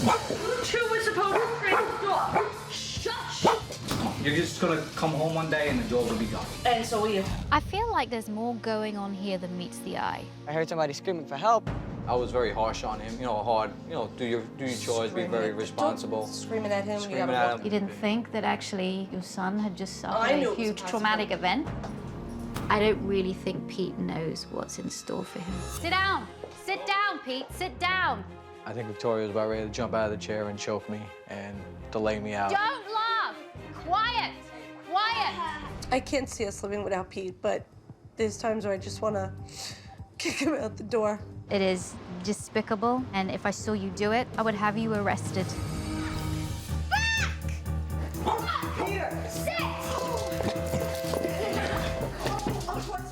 You two were supposed to train the dog. Shush! You're just gonna come home one day and the dog will be gone. And so will you. I feel like there's more going on here than meets the eye. I heard somebody screaming for help. I was very harsh on him, hard, do your chores, be very responsible. Screaming at him. Screaming at him. You didn't think that actually your son had just suffered I knew a it was huge a traumatic event? I don't really think Pete knows what's in store for him. Sit down! Sit down, Pete! Sit down! I think Victoria was about ready to jump out of the chair and choke me and to lay me out. Don't laugh! Quiet! Quiet! I can't see us living without Pete, but there's times where I just want to kick him out the door. It is despicable, and if I saw you do it, I would have you arrested.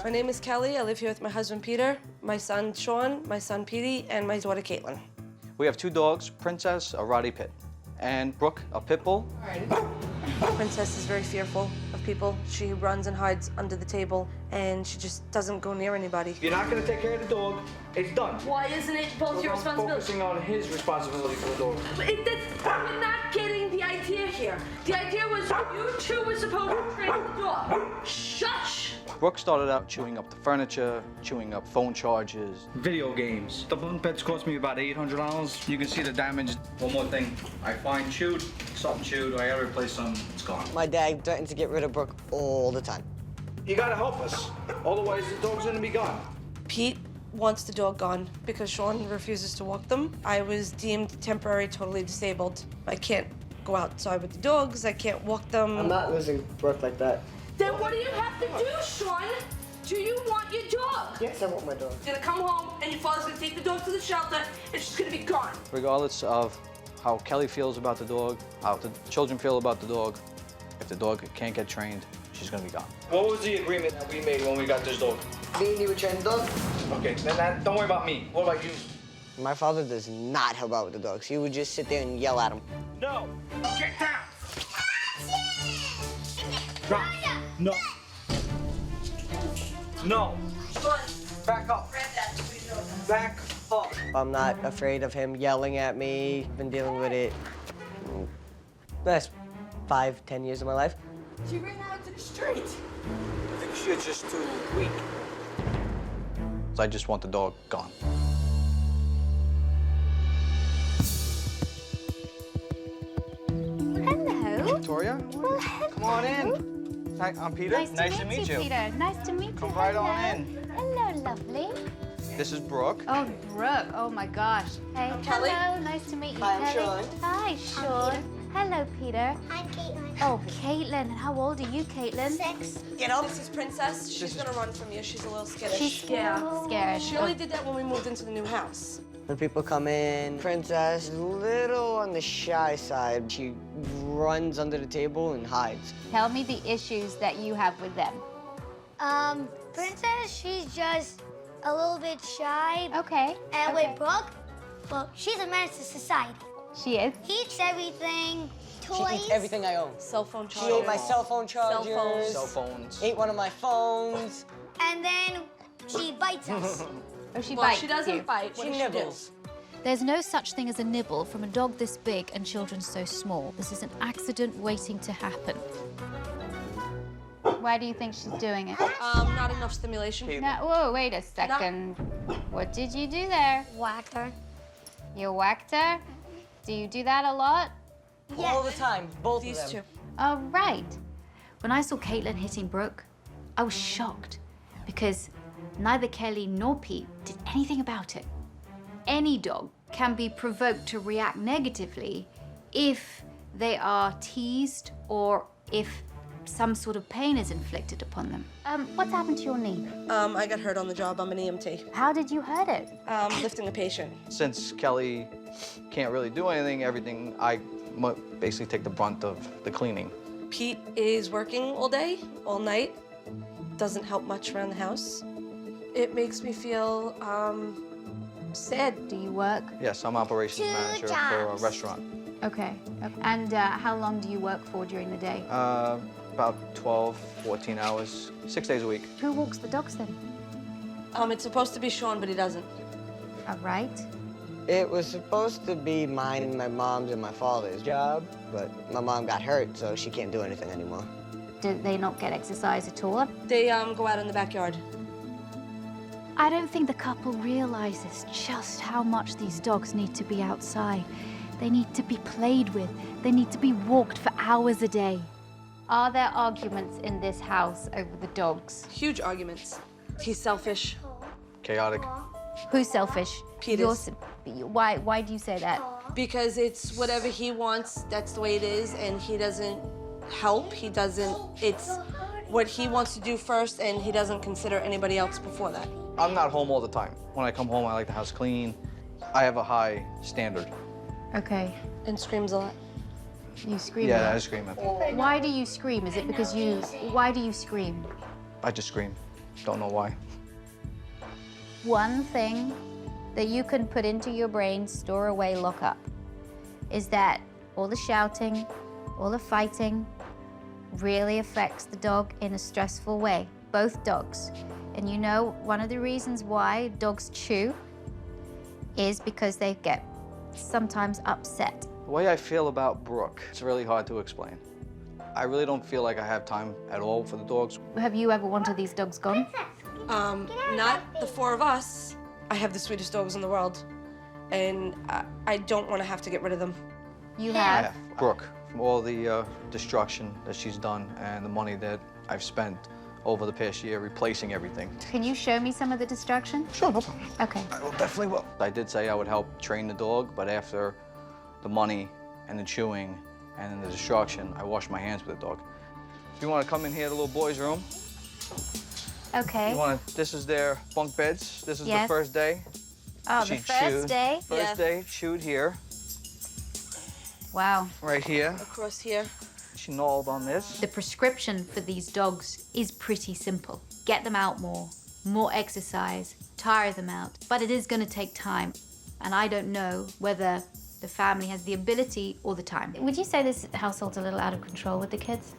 My name is Kelly. I live here with my husband, Peter, my son, Sean, my son, Petey, and my daughter, Caitlin. We have 2 dogs, Princess, a Rottie Pit, and Brooke, a Pit Bull. Princess is very fearful of people. She runs and hides under the table, and she just doesn't go near anybody. If you're not gonna take care of the dog, it's done. Why isn't it both your I'm responsibility? focusing on his responsibility for the dog. You're not getting the idea here. The idea was you two were supposed to train the dog. Shush! Brooke started out chewing up the furniture, chewing up phone charges. Video games. The bunk beds cost me about $800. You can see the damage. One more thing. I find something chewed, I gotta replace some, it's gone. My dad threatened to get rid of Brooke all the time. You gotta help us. Otherwise, the dog's gonna be gone. Pete wants the dog gone because Sean refuses to walk them. I was deemed temporary, totally disabled. I can't go outside with the dogs. I can't walk them. I'm not losing Brooke like that. Then what do you have to do, Sean? Do you want your dog? Yes, I want my dog. You're gonna come home and your father's gonna take the dog to the shelter and she's gonna be gone. Regardless of how Kelly feels about the dog, how the children feel about the dog, if the dog can't get trained, she's gonna be gone. What was the agreement that we made when we got this dog? Me and you would train the dog? Okay, then don't worry about me. What about you? My father does not help out with the dogs. He would just sit there and yell at them. No! Get down! Drop. No. No. Back up. Back up. I'm not afraid of him yelling at me. I've been dealing with it the last 5-10 years of my life. She ran out to the street. I think she's just too weak. So I just want the dog gone. Hello. Victoria? Well, hello. Come on in. Hi, I'm Peter. Nice to meet you, Peter. Nice to meet you. Come right on Hello. in. Hello, lovely. This is Brooke. Oh, Brooke. Oh, my gosh. Hey, Kelly. hello. Nice to meet you, Hi, I'm Kelly. Sean. Hi, Sean. Hello, Peter. I'm Caitlin. Oh, Caitlin. How old are you, Caitlin? 6. Get up. This is Princess. She's gonna run from you. She's a little skittish. She's yeah. scared. She only did that when we moved into the new house. When people come in, Princess is a little on the shy side. She runs under the table and hides. Tell me the issues that you have with them. Princess, she's just a little bit shy. Okay. And okay. with Brooke, well, she's a menace to society. She is. He eats everything, She toys. eats everything I own. Cell phone She charger. ate my cell phone chargers. phones. Cell phones. Ate one of my phones. And then she bites us. Oh, she Well, bites she doesn't you. bite. What She does nibbles. There's no such thing as a nibble from a dog this big and children so small. This is an accident waiting to happen. Why do you think she's doing it? Not enough stimulation. No, whoa, wait a second. What did you do there? Whacked her. You whacked her? Do you do that a lot? All the time, both These of two. them. Oh, right. When I saw Caitlin hitting Brooke, I was shocked because neither Kelly nor Pete did anything about it. Any dog can be provoked to react negatively if they are teased or if some sort of pain is inflicted upon them. What's happened to your knee? I got hurt on the job. I'm an EMT. How did you hurt it? Lifting a patient. Since Kelly can't really do anything, I basically take the brunt of the cleaning. Pete is working all day, all night. Doesn't help much around the house. It makes me feel sad. Do you work? Yes, I'm operations 2 manager for a jobs. restaurant. Okay. And how long do you work for during the day? About 12, 14 hours, 6 days a week. Who walks the dogs then? It's supposed to be Sean, but he doesn't. All right. It was supposed to be mine and my mom's and my father's job, but my mom got hurt, so she can't do anything anymore. Did they not get exercise at all? They go out in the backyard. I don't think the couple realizes just how much these dogs need to be outside. They need to be played with. They need to be walked for hours a day. Are there arguments in this house over the dogs? Huge arguments. He's selfish. Chaotic. Who's selfish? Pete You're is. Why do you say that? Because it's whatever he wants, that's the way it is, and he doesn't help. It's what he wants to do first, and he doesn't consider anybody else before that. I'm not home all the time. When I come home, I like the house clean. I have a high standard. Okay. And screams a lot. You scream. Yeah, a I lot. scream. Why do you scream? Is it because why do you scream? I just scream. Don't know why. One thing that you can put into your brain, store away, lock up, is that all the shouting, all the fighting really affects the dog in a stressful way, both dogs. And you know, one of the reasons why dogs chew is because they get sometimes upset. The way I feel about Brooke, it's really hard to explain. I really don't feel like I have time at all for the dogs. Have you ever wanted these dogs gone? Not the four of us. I have the sweetest dogs in the world, and I don't want to have to get rid of them. You I have? have. Brooke, from all the destruction that she's done and the money that I've spent over the past year replacing everything. Can you show me some of the destruction? Sure, no problem. Okay. I will definitely will. I did say I would help train the dog, but after the money and the chewing and then the destruction, I washed my hands with the dog. If you want to come in here, the little boy's room. Okay. This is their bunk beds. This is Yes. the first day. Oh, She the first chewed. day? First Yeah. day, chewed here, Wow. right here. Across here. She gnawed on this. The prescription for these dogs is pretty simple. Get them out more exercise, tire them out. But it is going to take time. And I don't know whether the family has the ability or the time. Would you say this household's a little out of control with the kids?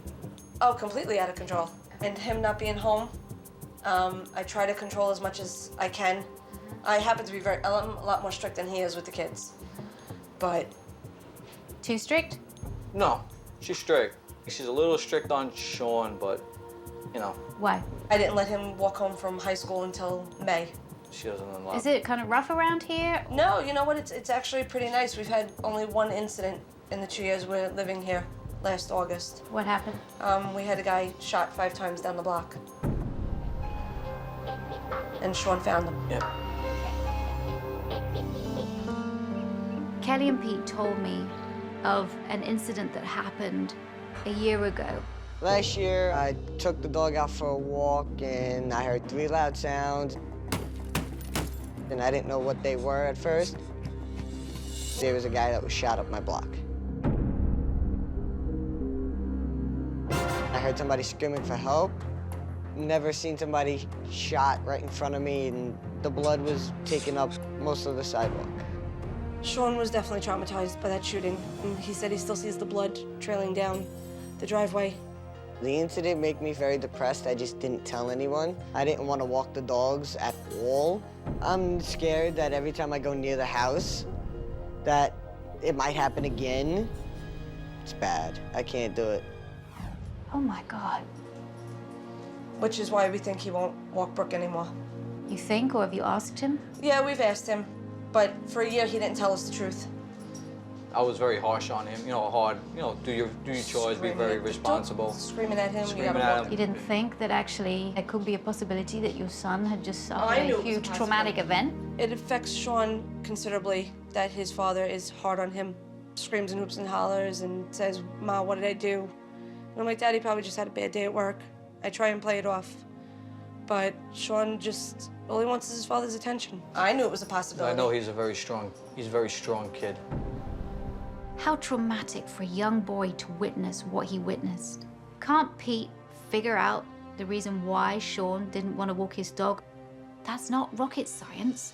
Oh, completely out of control. And him not being home, I try to control as much as I can. I happen to be a lot more strict than he is with the kids. But Too strict? No, she's strict. She's a little strict on Sean, but, you know, Why? I didn't let him walk home from high school until May. she doesn't unlock. Is it kind of rough around here? No, you know what? It's actually pretty nice. We've had only one incident in the 2 years we're living here, last August. What happened? We had a guy shot 5 times down the block. And Sean found him. Yeah. Kelly and Pete told me of an incident that happened a year ago. Last year, I took the dog out for a walk, and I heard 3 loud sounds. And I didn't know what they were at first. There was a guy that was shot up my block. I heard somebody screaming for help. Never seen somebody shot right in front of me, and the blood was taking up most of the sidewalk. Sean was definitely traumatized by that shooting. He said he still sees the blood trailing down the driveway. The incident made me very depressed. I just didn't tell anyone. I didn't want to walk the dogs at all. I'm scared that every time I go near the house, that it might happen again. It's bad. I can't do it. Oh my God. Which is why we think he won't walk Brooke anymore. You think, or have you asked him? Yeah, we've asked him, but for a year he didn't tell us the truth. I was very harsh on him, hard, do your chores, be very responsible. Screaming at him. Screaming at him. You didn't think that actually there could be a possibility that your son had just suffered I knew a it was a huge traumatic event? It affects Sean considerably that his father is hard on him, screams and hoops and hollers and says, "Ma, what did I do?" And I'm like, "Daddy probably just had a bad day at work." I try and play it off, but Sean just all he wants is his father's attention. I knew it was a possibility. I know he's a very strong kid. How traumatic for a young boy to witness what he witnessed. Can't Pete figure out the reason why Sean didn't want to walk his dog? That's not rocket science.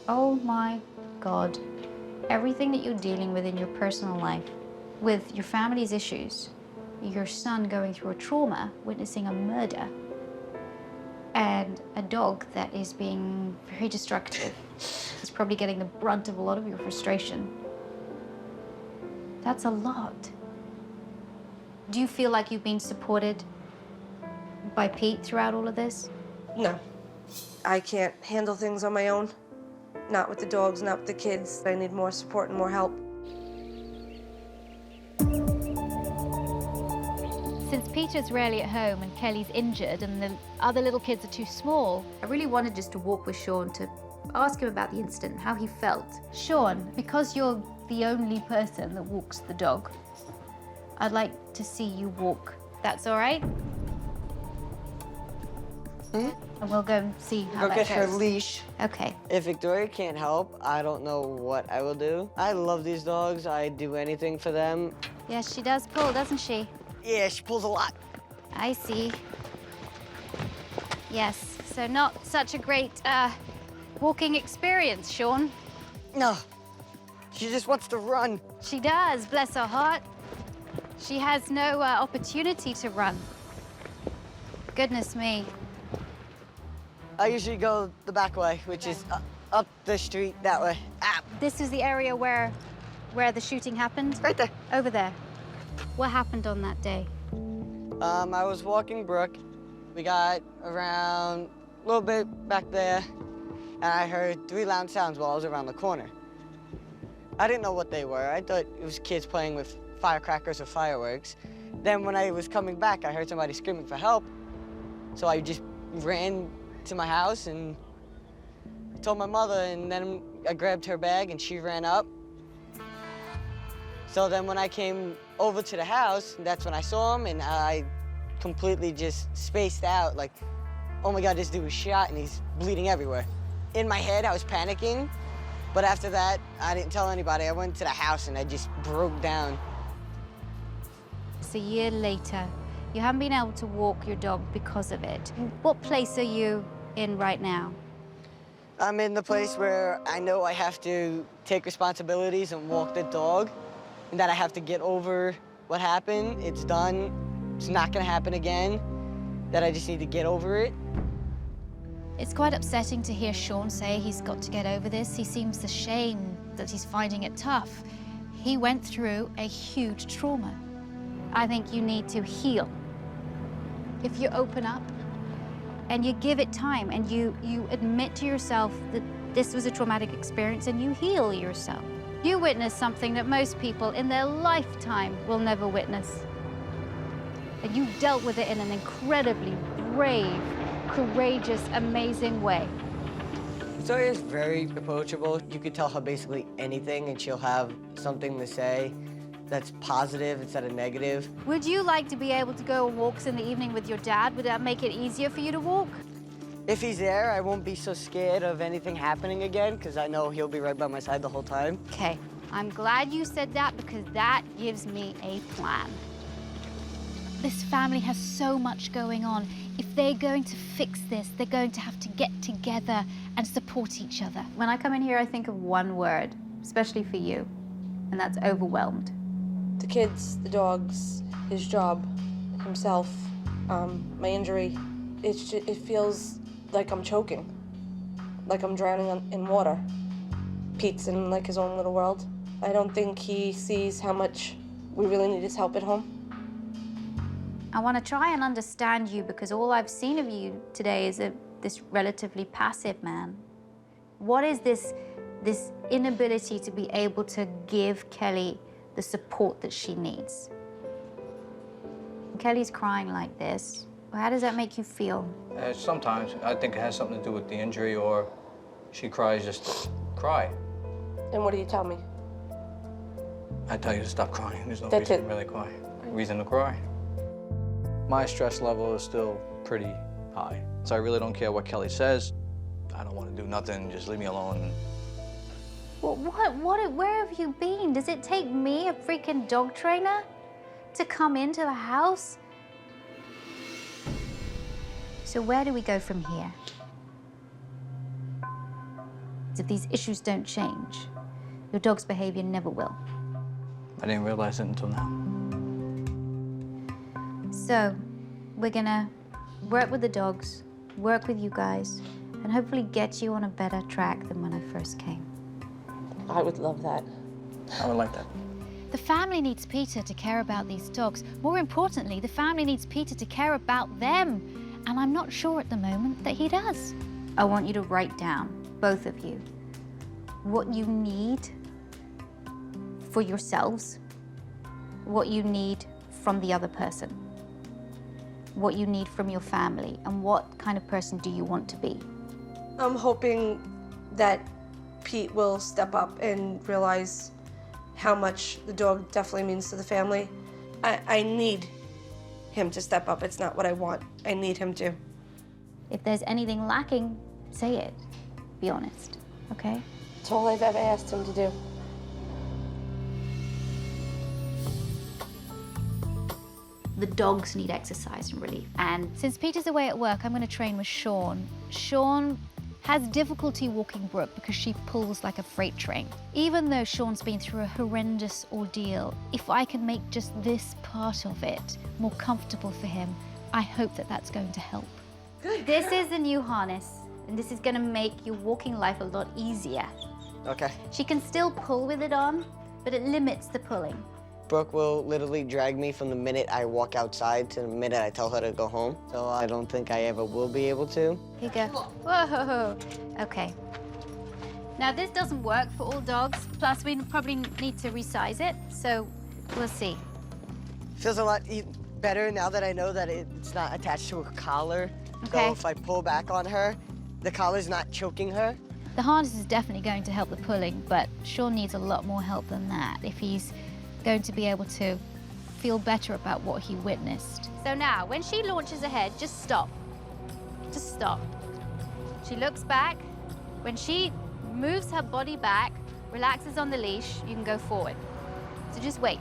Oh my God. Everything that you're dealing with in your personal life, with your family's issues, your son going through a trauma, witnessing a murder, and a dog that is being very destructive is probably getting the brunt of a lot of your frustration. That's a lot. Do you feel like you've been supported by Pete throughout all of this? No. I can't handle things on my own. Not with the dogs, not with the kids. I need more support and more help. Since Peter's rarely at home and Kelly's injured and the other little kids are too small, I really wanted just to walk with Sean to ask him about the incident, how he felt. Sean, because you're the only person that walks the dog, I'd like to see you walk. That's all right? And we'll go and see how Go that get her goes. leash. Okay. If Victoria can't help, I don't know what I will do. I love these dogs. I'd do anything for them. Yes, she does pull, doesn't she? Yeah, she pulls a lot. I see. Yes, so not such a great walking experience, Sean. No, she just wants to run. She does, bless her heart. She has no opportunity to run. Goodness me. I usually go the back way, which is up the street that way. Ah, This is the area where the shooting happened? right there. Over there. What happened on that day? I was walking Brooke. We got around a little bit back there, and I heard 3 loud sounds while I was around the corner. I didn't know what they were. I thought it was kids playing with firecrackers or fireworks. Then when I was coming back, I heard somebody screaming for help. So I just ran to my house and told my mother, and then I grabbed her bag and she ran up. So then when I came over to the house, that's when I saw him, and I completely just spaced out, like, oh my God, this dude was shot and he's bleeding everywhere. In my head, I was panicking, but after that, I didn't tell anybody. I went to the house and I just broke down. It's a year later. You haven't been able to walk your dog because of it. What place are you in right now? I'm in the place where I know I have to take responsibilities and walk the dog, and that I have to get over what happened. It's done. It's not gonna happen again. That I just need to get over it. It's quite upsetting to hear Sean say he's got to get over this. He seems ashamed that he's finding it tough. He went through a huge trauma. I think you need to heal. If you open up and you give it time and you admit to yourself that this was a traumatic experience and you heal yourself, you witness something that most people in their lifetime will never witness. And you dealt with it in an incredibly brave, courageous, amazing way. Victoria is very approachable. You could tell her basically anything and she'll have something to say that's positive instead of negative. Would you like to be able to go on walks in the evening with your dad? Would that make it easier for you to walk? If he's there, I won't be so scared of anything happening again because I know he'll be right by my side the whole time. Okay, I'm glad you said that because that gives me a plan. This family has so much going on. If they're going to fix this, they're going to have to get together and support each other. When I come in here, I think of one word, especially for you, and that's overwhelmed. The kids, the dogs, his job, himself, my injury. It feels like I'm choking, like I'm drowning in water. Pete's in like his own little world. I don't think he sees how much we really need his help at home. I want to try and understand you because all I've seen of you today is this relatively passive man. What is this inability to be able to give Kelly the support that she needs? Kelly's crying like this. How does that make you feel? Sometimes I think it has something to do with the injury, or she cries just to cry. And what do you tell me? I tell you to stop crying. There's no That's reason it. to really cry. Reason to cry. My stress level is still pretty high, so I really don't care what Kelly says. I don't want to do nothing. Just leave me alone. Well, where have you been? Does it take me, a freaking dog trainer, to come into the house? So where do we go from here? If these issues don't change, your dog's behavior never will. I didn't realize it until now. So we're gonna work with the dogs. work with you guys, and hopefully get you on a better track than when I first came. I would love that. I would like that. The family needs Peter to care about these dogs. More importantly, the family needs Peter to care about them. And I'm not sure at the moment that he does. I want you to write down, both of you, what you need for yourselves, what you need from the other person, what you need from your family, and what kind of person do you want to be. I'm hoping that Pete will step up and realize how much the dog definitely means to the family. I need him to step up. It's not what I want. I need him to. If there's anything lacking, say it. Be honest, okay? It's all I've ever asked him to do. The dogs need exercise and relief. And since Peter's away at work, I'm going to train with Sean. Sean has difficulty walking Brooke because she pulls like a freight train. Even though Sean's been through a horrendous ordeal, if I can make just this part of it more comfortable for him, I hope that that's going to help. Good. This is the new harness, and this is going to make your walking life a lot easier. Okay. She can still pull with it on, but it limits the pulling. Brooke will literally drag me from the minute I walk outside to the minute I tell her to go home. So I don't think I ever will be able to. Here you go. Whoa. Okay. Now this doesn't work for all dogs. Plus we probably need to resize it. So we'll see. Feels a lot better now that I know that it's not attached to a collar. Okay. So if I pull back on her, the collar's not choking her. The harness is definitely going to help the pulling, but Sean needs a lot more help than that if he's going to be able to feel better about what he witnessed. So now, when she launches ahead, just stop. Just stop. She looks back. When she moves her body back, relaxes on the leash, you can go forward. So just wait.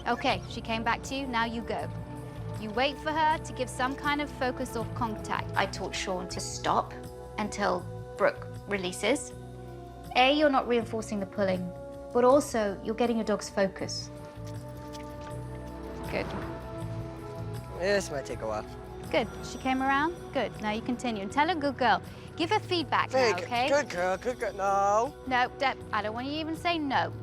Okay, she came back to you, now you go. You wait for her to give some kind of focus or contact. I taught Sean to stop until Brooke releases. A, you're not reinforcing the pulling, but also you're getting your dog's focus. Good. This might take a while. Good. She came around? Good. Now you continue. And tell her good girl. Give her feedback now, okay? Good girl, good girl. No. No, I don't want you to even say no.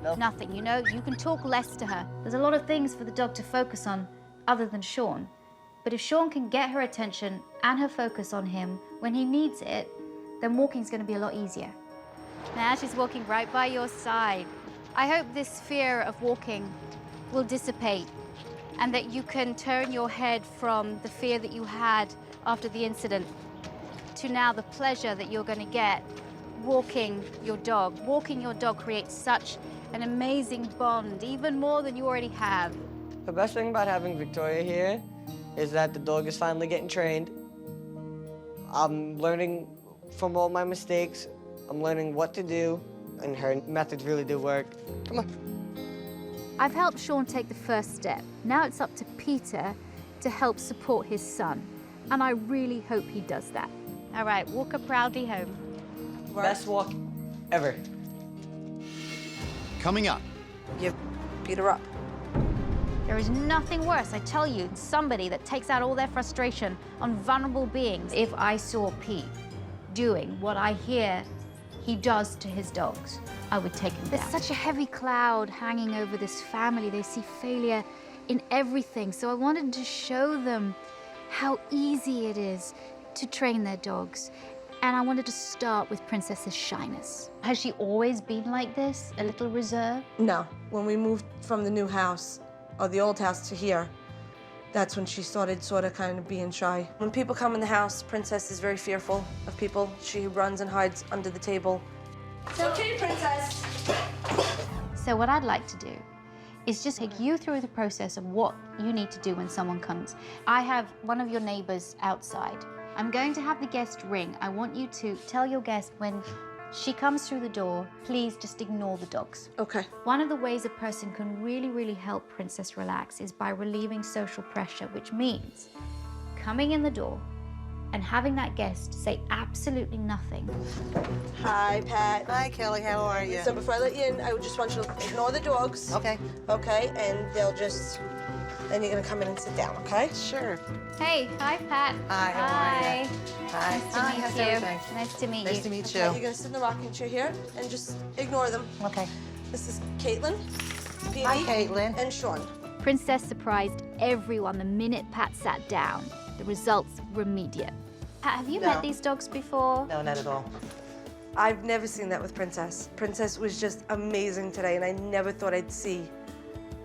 No. Nothing. You know, you can talk less to her. There's a lot of things for the dog to focus on other than Sean. But if Sean can get her attention and her focus on him when he needs it, then walking's going to be a lot easier. Now she's walking right by your side. I hope this fear of walking will dissipate and that you can turn your head from the fear that you had after the incident to now the pleasure that you're going to get walking your dog. Walking your dog creates such an amazing bond, even more than you already have. The best thing about having Victoria here is that the dog is finally getting trained. I'm learning from all my mistakes. I'm learning what to do, and her methods really do work. Come on. I've helped Sean take the first step. Now it's up to Peter to help support his son. And I really hope he does that. All right, walk her proudly home. Best walk ever. Coming up. Give Peter up. There is nothing worse, I tell you, than somebody that takes out all their frustration on vulnerable beings. If I saw Pete doing what I hear he does to his dogs, I would take him down. There's such a heavy cloud hanging over this family. They see failure in everything. So I wanted to show them how easy it is to train their dogs. And I wanted to start with Princess's shyness. Has she always been like this, a little reserved? No. When we moved from the new house, or the old house, to here, that's when she started sort of kind of being shy. When people come in the house, Princess is very fearful of people. She runs and hides under the table. It's okay, Princess. So what I'd like to do is just take you through the process of what you need to do when someone comes. I have one of your neighbors outside. I'm going to have the guest ring. I want you to tell your guest when she comes through the door, please just ignore the dogs. Okay. One of the ways a person can really, really help Princess relax is by relieving social pressure, which means coming in the door and having that guest say absolutely nothing. Hi, Pat. Hi, Kelly. How are you? So before I let you in, I just want you to ignore the dogs. Okay. Okay, and they'll just Then you're gonna come in and sit down, okay? Sure. Hey, hi, Pat. Hi, how are you? Hi. Nice to meet how's you. everything? Nice to meet Nice you. to meet You're you. gonna sit in the rocking chair here and just ignore them. Okay. This is Caitlin, Petey, Hi, Caitlin. and Sean. Princess surprised everyone the minute Pat sat down. The results were immediate. Pat, have you No. met these dogs before? No, not at all. I've never seen that with Princess. Princess was just amazing today, and I never thought I'd see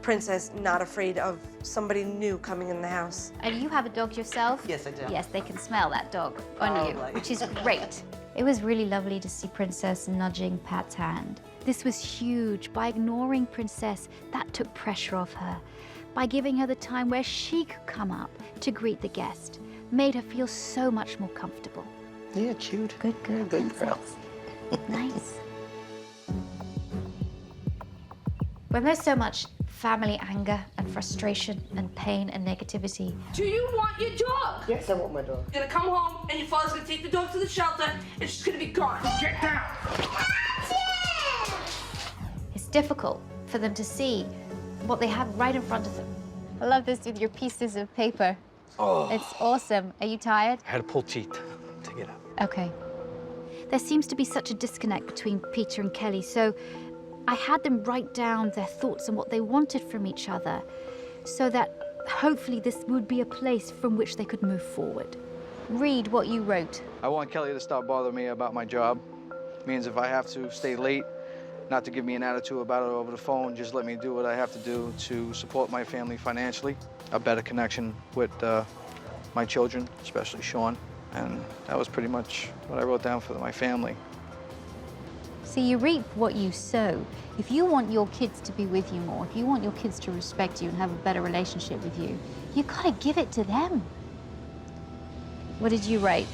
Princess not afraid of somebody new coming in the house. And you have a dog yourself? Yes, I do. Yes, they can smell that dog on you, Probably. which is great. It was really lovely to see Princess nudging Pat's hand. This was huge. By ignoring Princess, that took pressure off her. By giving her the time where she could come up to greet the guest, made her feel so much more comfortable. Yeah, cute. Good girl, Good girl. Princess. Nice. When there's so much family anger and frustration and pain and negativity, Do you want your dog? Yes, I want my dog. You're gonna come home, and your father's gonna take the dog to the shelter, and she's gonna be gone. Get down! it's difficult for them to see what they have right in front of them. I love this with your pieces of paper. Oh, It's awesome. Are you tired? I had to pull teeth to get out. Okay. There seems to be such a disconnect between Peter and Kelly, so I had them write down their thoughts and what they wanted from each other so that hopefully this would be a place from which they could move forward. Read what you wrote. I want Kelly to stop bothering me about my job. Means if I have to stay late, not to give me an attitude about it over the phone, just let me do what I have to do to support my family financially. A better connection with my children, especially Sean. And that was pretty much what I wrote down for my family. See, you reap what you sow. If you want your kids to be with you more, if you want your kids to respect you and have a better relationship with you, you gotta give it to them. What did you write?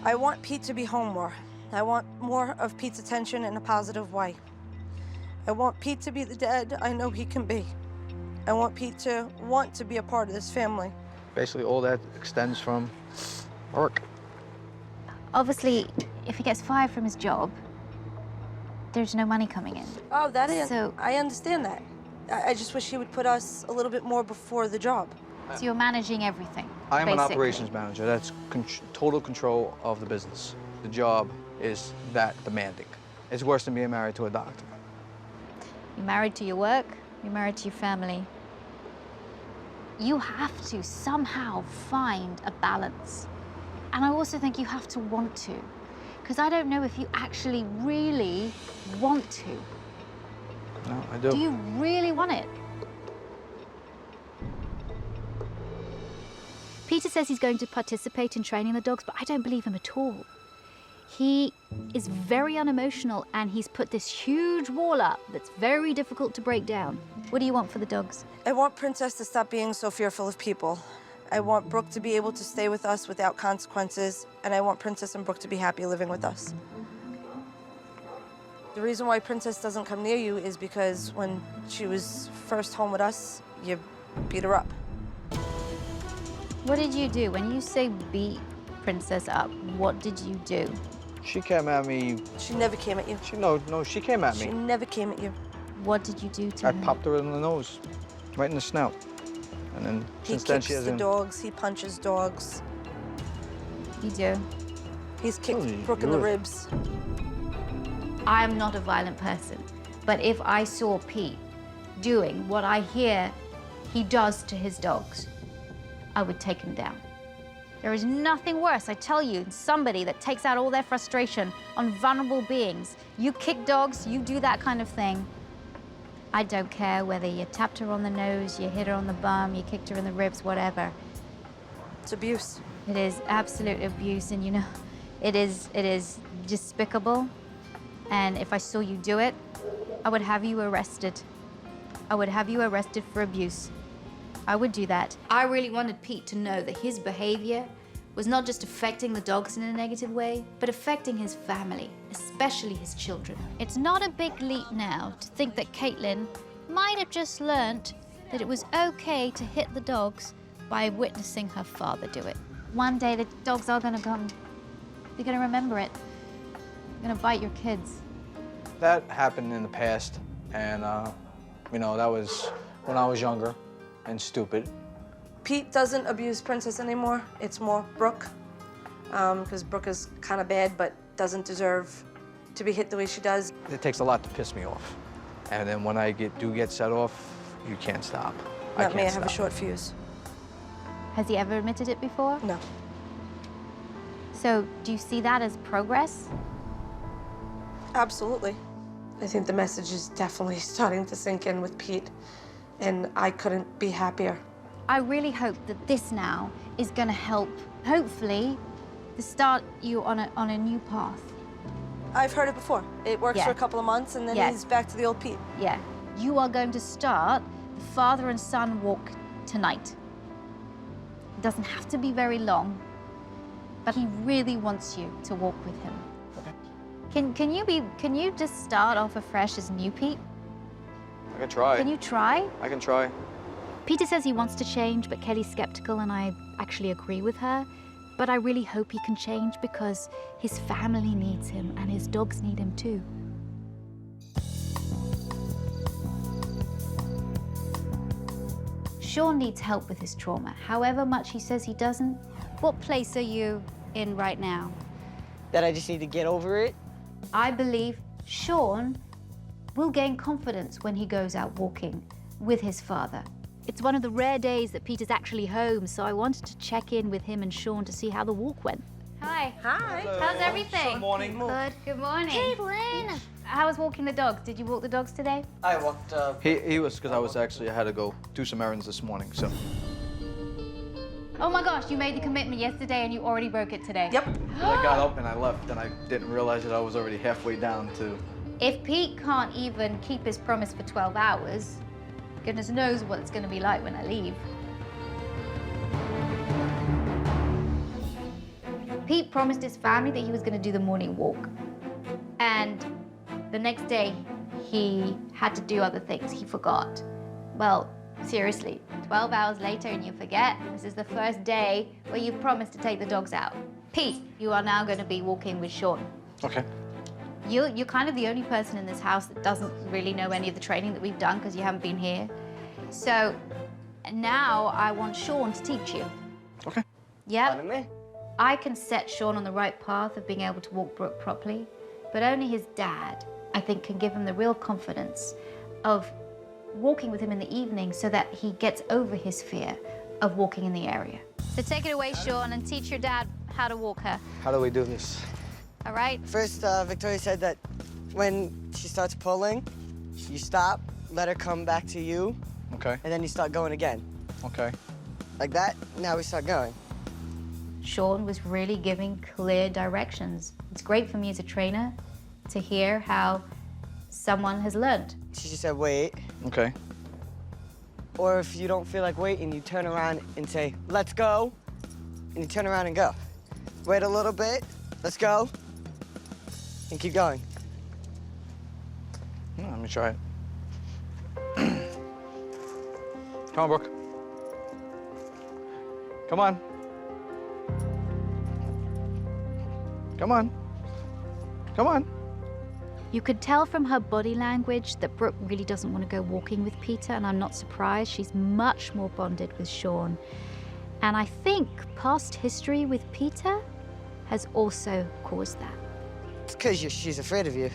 I want Pete to be home more. I want more of Pete's attention in a positive way. I want Pete to be the dad I know he can be. I want Pete to want to be a part of this family. Basically, all that extends from work. Obviously, if he gets fired from his job, there's no money coming in. Oh, that is. So- I understand that. I just wish he would put us a little bit more before the job. So you're managing everything, I am an basically. operations manager. That's total control of the business. The job is that demanding. It's worse than being married to a doctor. You're married to your work, you're married to your family. You have to somehow find a balance. And I also think you have to want to. Because I don't know if you actually really want to. No, I do. Do you really want it? Peter says he's going to participate in training the dogs, but I don't believe him at all. He is very unemotional and he's put this huge wall up that's very difficult to break down. What do you want for the dogs? I want Princess to stop being so fearful of people. I want Brooke to be able to stay with us without consequences, and I want Princess and Brooke to be happy living with us. The reason why Princess doesn't come near you is because when she was first home with us, you beat her up. What did you do? When you say beat Princess up, what did you do? She came at me. She never came at you. She came at She me. never came at you. What did you do to I her? popped her in the nose, right in the snout. And then He since then kicks she the hasn't. dogs, he punches dogs. You do. He's kicked Oh, Brooke in the good. ribs. I'm not a violent person, but if I saw Pete doing what I hear he does to his dogs, I would take him down. There is nothing worse, I tell you, than somebody that takes out all their frustration on vulnerable beings. You kick dogs, you do that kind of thing. I don't care whether you tapped her on the nose, you hit her on the bum, you kicked her in the ribs, whatever. It's abuse. It is absolute abuse, and you know, it is despicable. And if I saw you do it, I would have you arrested. I would have you arrested for abuse. I would do that. I really wanted Pete to know that his behavior was not just affecting the dogs in a negative way, but affecting his family, especially his children. It's not a big leap now to think that Caitlin might have just learnt that it was okay to hit the dogs by witnessing her father do it. One day the dogs are gonna come. They're gonna remember it. They're gonna bite your kids. That happened in the past, and you know, that was when I was younger and stupid, Pete doesn't abuse Princess anymore. It's more Brooke, because Brooke is kind of bad, but doesn't deserve to be hit the way she does. It takes a lot to piss me off. And then when I do get set off, you can't stop. Not me, I can't have a stop. short fuse. Has he ever admitted it before? No. So do you see that as progress? Absolutely. I think the message is definitely starting to sink in with Pete, and I couldn't be happier. I really hope that this now is going to help, hopefully, to start you on a new path. I've heard it before. It works Yeah. for a couple of months, and then Yeah. he's back to the old Pete. Yeah. You are going to start the father and son walk tonight. It doesn't have to be very long, but he really wants you to walk with him. Okay. Can you just start off afresh as new Pete? I can try. Can you try? I can try. Peter says he wants to change, but Kelly's skeptical, and I actually agree with her. But I really hope he can change because his family needs him and his dogs need him too. Sean needs help with his trauma, however much he says he doesn't. What place are you in right now? That I just need to get over it. I believe Sean will gain confidence when he goes out walking with his father. It's one of the rare days that Peter's actually home, so I wanted to check in with him and Sean to see how the walk went. Hi. Hi. How's everything? Good morning. Good. Good morning. Caitlin! How was walking the dogs? Did you walk the dogs today? I walked He was, because I had to go do some errands this morning, so. Oh my gosh, you made the commitment yesterday and you already broke it today. Yep. I got up and I left, and I didn't realize that I was already halfway down to. If Pete can't even keep his promise for 12 hours, goodness knows what it's going to be like when I leave. Pete promised his family that he was going to do the morning walk. And the next day, he had to do other things. He forgot. Well, seriously, 12 hours later and you forget? This is the first day where you promised to take the dogs out. Pete, you are now going to be walking with Sean. Okay. You're kind of the only person in this house that doesn't really know any of the training that we've done because you haven't been here. So now I want Sean to teach you. Okay. Yep. me. I can set Sean on the right path of being able to walk Brooke properly, but only his dad, I think, can give him the real confidence of walking with him in the evening so that he gets over his fear of walking in the area. So take it away, Sean, and teach your dad how to walk her. How do we do this? All right? First, Victoria said that when she starts pulling, you stop, let her come back to you, Okay. and then you start going again. Okay. Like that, now we start going. Sean was really giving clear directions. It's great for me as a trainer to hear how someone has learned. She just said, wait. Okay. Or if you don't feel like waiting, you turn around and say, let's go, and you turn around and go. Wait a little bit, let's go, and keep going. Let me try it. Come on, Brooke. Come on. Come on. Come on. You could tell from her body language that Brooke really doesn't want to go walking with Peter, and I'm not surprised. She's much more bonded with Sean. And I think past history with Peter has also caused that. It's because she's afraid of you.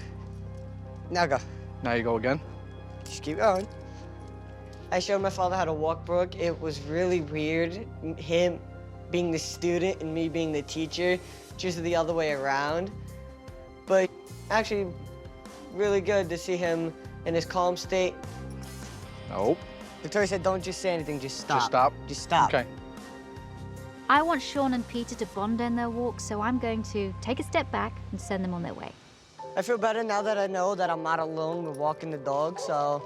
Now go. Now you go again. Just keep going. I showed my father how to walk Brooke. It was really weird, him being the student and me being the teacher, just the other way around. But actually, really good to see him in his calm state. Nope. Victoria said, don't just say anything, just stop. Just stop? Just stop. Okay. I want Sean and Peter to bond in their walk, so I'm going to take a step back and send them on their way. I feel better now that I know that I'm not alone with walking the dog, so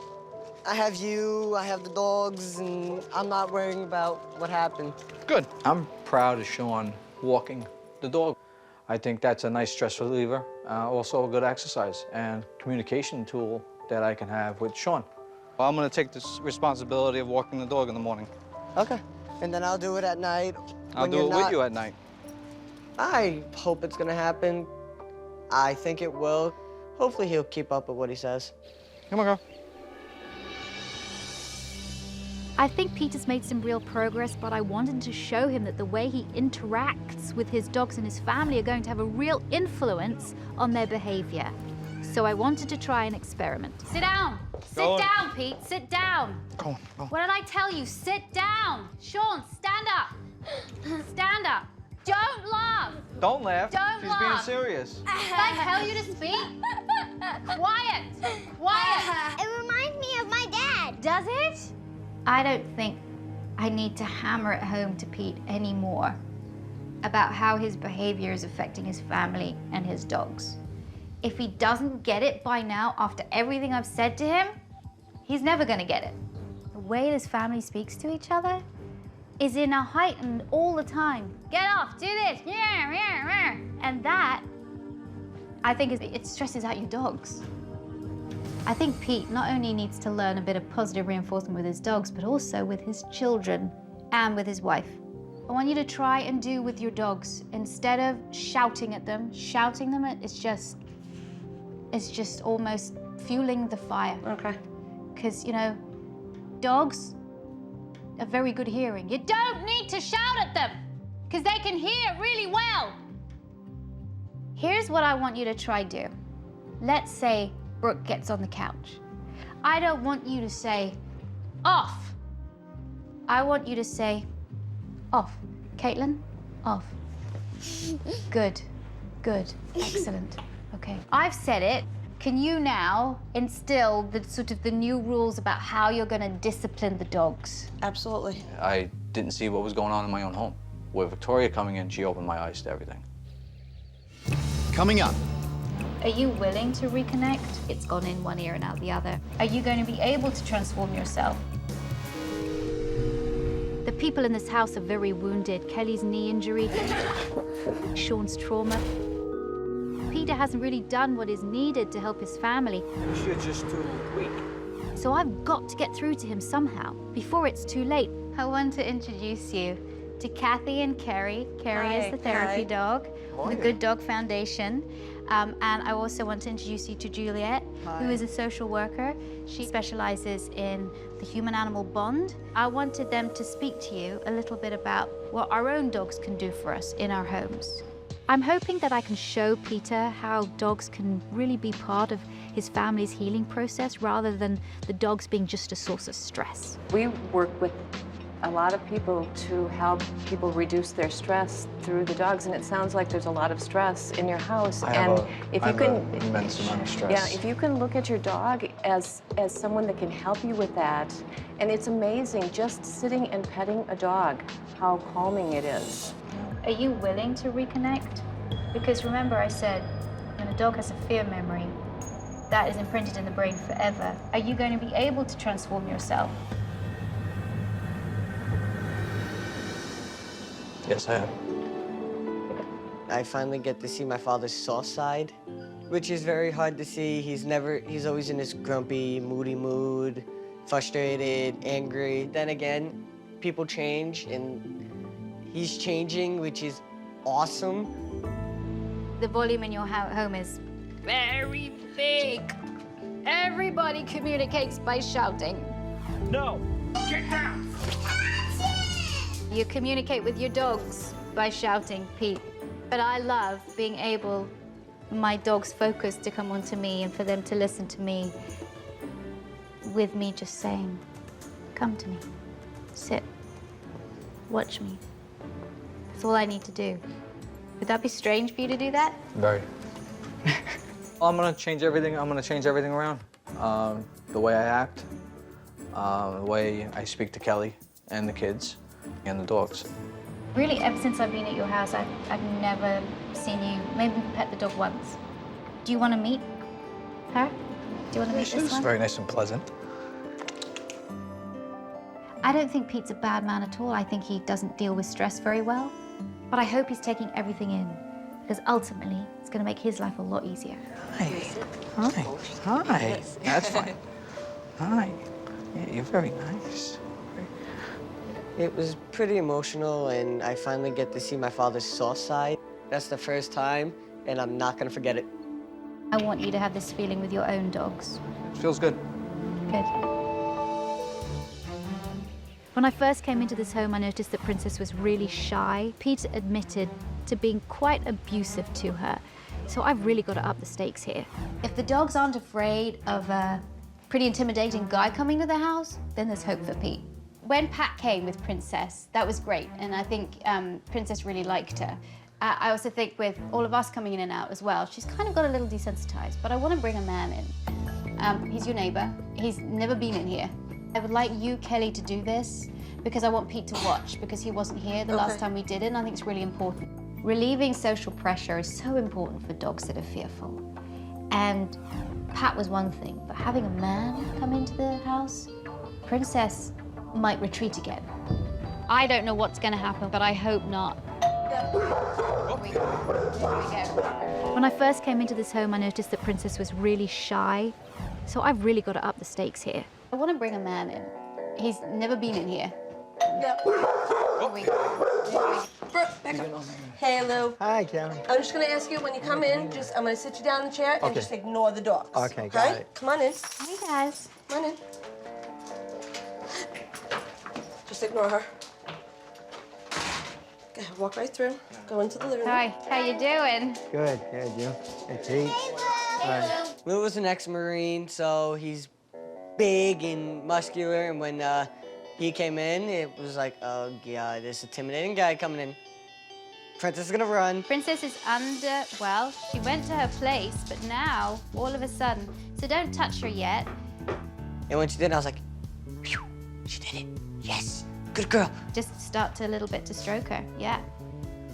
I have you, I have the dogs, and I'm not worrying about what happened. Good. I'm proud of Sean walking the dog. I think that's a nice stress reliever, also a good exercise and communication tool that I can have with Sean. I'm gonna take this responsibility of walking the dog in the morning. Okay. And then I'll do it at night. I'll do it with you at night. I hope it's gonna happen. I think it will. Hopefully he'll keep up with what he says. Come on, girl. I think Peter's made some real progress, but I wanted to show him that the way he interacts with his dogs and his family are going to have a real influence on their behavior. So I wanted to try an experiment. Sit down. Sit down, Pete. Sit down. Go on, go. What did I tell you? Sit down. Sean, stand up. Stand up. Don't laugh. Don't laugh. Don't She's laugh. being serious. Did I tell you to speak? Quiet. Quiet. It reminds me of my dad. Does it? I don't think I need to hammer it home to Pete anymore about how his behavior is affecting his family and his dogs. If he doesn't get it by now, after everything I've said to him, he's never gonna get it. The way this family speaks to each other is in a heightened all the time. Get off, do this, yeah, yeah, yeah. And that, I think it stresses out your dogs. I think Pete not only needs to learn a bit of positive reinforcement with his dogs, but also with his children and with his wife. I want you to try and do with your dogs, instead of shouting at them, shouting them, it's just almost fueling the fire. Okay. Because, you know, dogs are very good hearing. You don't need to shout at them, because they can hear really well. Here's what I want you to try do. Let's say Brooke gets on the couch. I don't want you to say, off. I want you to say, off. Caitlin, off. Good, good, excellent. Okay, I've said it. Can you now instill the new rules about how you're gonna discipline the dogs? Absolutely. I didn't see what was going on in my own home. With Victoria coming in, she opened my eyes to everything. Coming up. Are you willing to reconnect? It's gone in one ear and out the other. Are you going to be able to transform yourself? The people in this house are very wounded. Kelly's knee injury, Sean's trauma. Peter hasn't really done what is needed to help his family. You're just too weak. So I've got to get through to him somehow, before it's too late. I want to introduce you to Kathy and Carrie. Carrie is the therapy dog, the Good Dog Foundation. And I also want to introduce you to Juliet, who is a social worker. She specializes in the human-animal bond. I wanted them to speak to you a little bit about what our own dogs can do for us in our homes. I'm hoping that I can show Peter how dogs can really be part of his family's healing process rather than the dogs being just a source of stress. We work with a lot of people to help people reduce their stress through the dogs, and it sounds like there's a lot of stress in your house. I have an immense amount of stress. Yeah, if you can look at your dog as someone that can help you with that, and it's amazing just sitting and petting a dog, how calming it is. Are you willing to reconnect? Because remember I said, when a dog has a fear memory, that is imprinted in the brain forever. Are you going to be able to transform yourself? Yes, I am. I finally get to see my father's soft side, which is very hard to see. He's always in this grumpy, moody mood, frustrated, angry. Then again, people change and he's changing, which is awesome. The volume in your home is very big. Everybody communicates by shouting. No! Get down! You communicate with your dogs by shouting, Pete. But I love being able, my dog's focus to come onto me and for them to listen to me with me just saying, come to me, sit, watch me. That's all I need to do. Would that be strange for you to do that? Very. I'm gonna change everything. I'm gonna change everything around. The way I act, the way I speak to Kelly and the kids and the dogs. Really, ever since I've been at your house, I've never seen you maybe pet the dog once. Do you want to meet her? Do you want to meet this She's one? very nice and pleasant. I don't think Pete's a bad man at all. I think he doesn't deal with stress very well. But I hope he's taking everything in, because ultimately, it's going to make his life a lot easier. Hi. Hi. Hi. That's fine. Hi. Yeah, you're very nice. It was pretty emotional, and I finally get to see my father's soft side. That's the first time, and I'm not gonna forget it. I want you to have this feeling with your own dogs. Feels good. Good. When I first came into this home, I noticed that Princess was really shy. Pete admitted to being quite abusive to her, so I've really got to up the stakes here. If the dogs aren't afraid of a pretty intimidating guy coming to the house, then there's hope for Pete. When Pat came with Princess, that was great, and I think Princess really liked her. I also think with all of us coming in and out as well, she's kind of got a little desensitized, but I want to bring a man in. He's your neighbor. He's never been in here. I would like you, Kelly, to do this because I want Pete to watch because he wasn't here the last time we did it, and I think it's really important. Relieving social pressure is so important for dogs that are fearful. And Pat was one thing, but having a man come into the house, Princess might retreat again. I don't know what's going to happen, but I hope not. Here we go. When I first came into this home, I noticed that Princess was really shy, so I've really got to up the stakes here. I want to bring a man in. He's never been in here. Here we go. Brooke, back up. Hey, Lou. Hi, Karen. I'm just gonna ask you when you come in, I'm gonna sit you down in the chair and just ignore the dogs. Okay, got it. Come on in. Hey, guys. Come on in. Just ignore her. Okay, walk right through. Go into the living room. Hi, how you doing? Good, you. Hey, Pete. Hi. Lou was an ex-Marine, so he's big and muscular, and when he came in, it was like, oh God, this intimidating guy coming in. Princess is gonna run. Princess is well, she went to her place, but now, all of a sudden, so don't touch her yet. And when she did, I was like, phew, she did it. Yes, good girl. Just start to a little bit to stroke her. Yeah.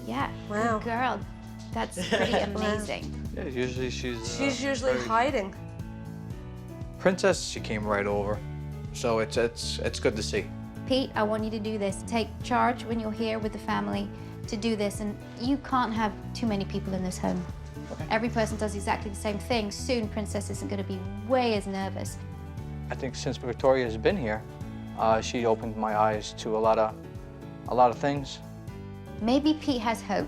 Yeah. Wow. Good girl. That's pretty amazing. Yeah, usually she's usually very- hiding. Princess, she came right over. So it's good to see. Pete, I want you to do this. Take charge when you're here with the family to do this, and you can't have too many people in this home. Okay. Every person does exactly the same thing. Soon, Princess isn't going to be way as nervous. I think since Victoria has been here, she opened my eyes to a lot of things. Maybe Pete has hope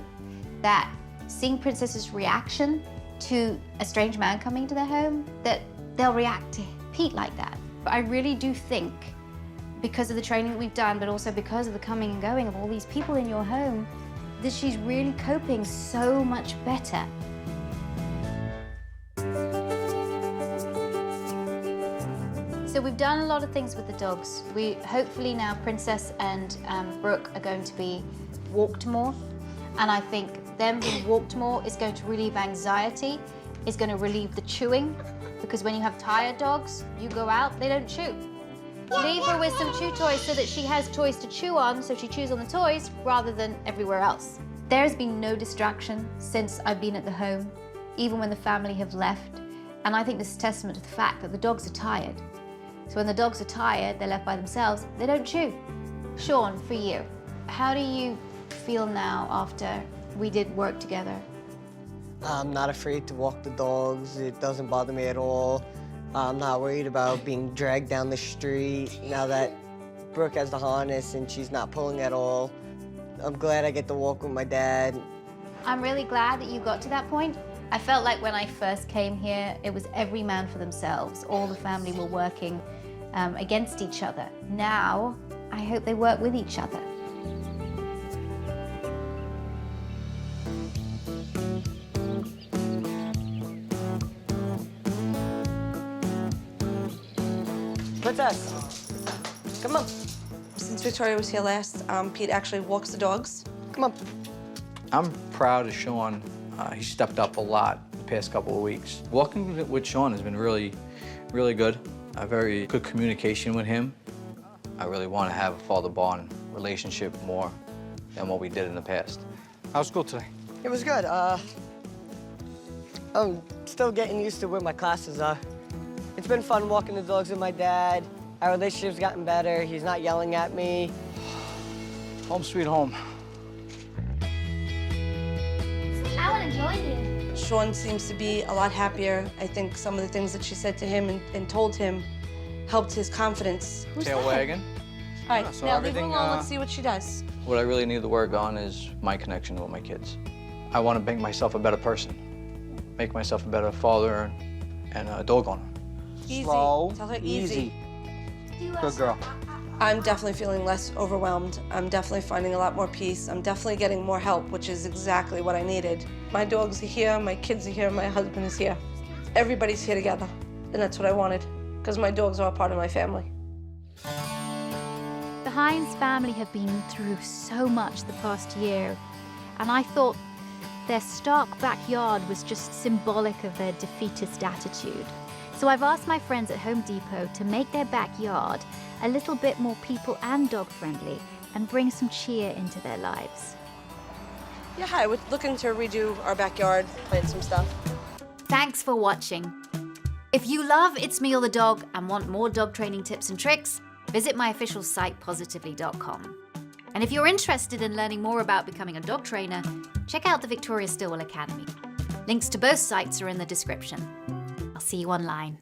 that seeing Princess's reaction to a strange man coming to their home, that they'll react to Pete like that. But I really do think, because of the training that we've done, but also because of the coming and going of all these people in your home, that she's really coping so much better. So we've done a lot of things with the dogs. Hopefully now Princess and Brooke are going to be walked more. And I think them being walked more is going to relieve anxiety, is going to relieve the chewing, because when you have tired dogs, you go out, they don't chew. Leave her with some chew toys so that she has toys to chew on, so she chews on the toys rather than everywhere else. There's been no distraction since I've been at the home, even when the family have left. And I think this is testament to the fact that the dogs are tired. So when the dogs are tired, they're left by themselves, they don't chew. Sean, for you, how do you feel now after we did work together? I'm not afraid to walk the dogs. It doesn't bother me at all. I'm not worried about being dragged down the street now that Brooke has the harness and she's not pulling at all. I'm glad I get to walk with my dad. I'm really glad that you got to that point. I felt like when I first came here, it was every man for themselves. All the family were working against each other. Now, I hope they work with each other. Princess, come on. Since Victoria was here last, Pete actually walks the dogs. Come on. I'm proud of Sean. He stepped up a lot the past couple of weeks. Walking with Sean has been really, really good. A very good communication with him. I really want to have a father-bond relationship more than what we did in the past. How's school today? It was good. I'm still getting used to where my classes are. It's been fun walking the dogs with my dad. Our relationship's gotten better. He's not yelling at me. Home sweet home. I want to join you. Sean seems to be a lot happier. I think some of the things that she said to him and told him helped his confidence. Who's Tail that? wagging. All right, Yeah, so now leave her everything, alone. Let's see what she does. What I really need to work on is my connection with my kids. I want to make myself a better person, make myself a better father and a dog owner. Easy. Slow, Tell her easy. Good girl. I'm definitely feeling less overwhelmed. I'm definitely finding a lot more peace. I'm definitely getting more help, which is exactly what I needed. My dogs are here, my kids are here, my husband is here. Everybody's here together, and that's what I wanted, because my dogs are a part of my family. The Hines family have been through so much the past year, and I thought their stark backyard was just symbolic of their defeatist attitude. So I've asked my friends at Home Depot to make their backyard a little bit more people and dog friendly and bring some cheer into their lives. Yeah, hi, we're looking to redo our backyard, plant some stuff. Thanks for watching. If you love It's Me or the Dog and want more dog training tips and tricks, visit my official site, positively.com. And if you're interested in learning more about becoming a dog trainer, check out the Victoria Stilwell Academy. Links to both sites are in the description. I'll see you online.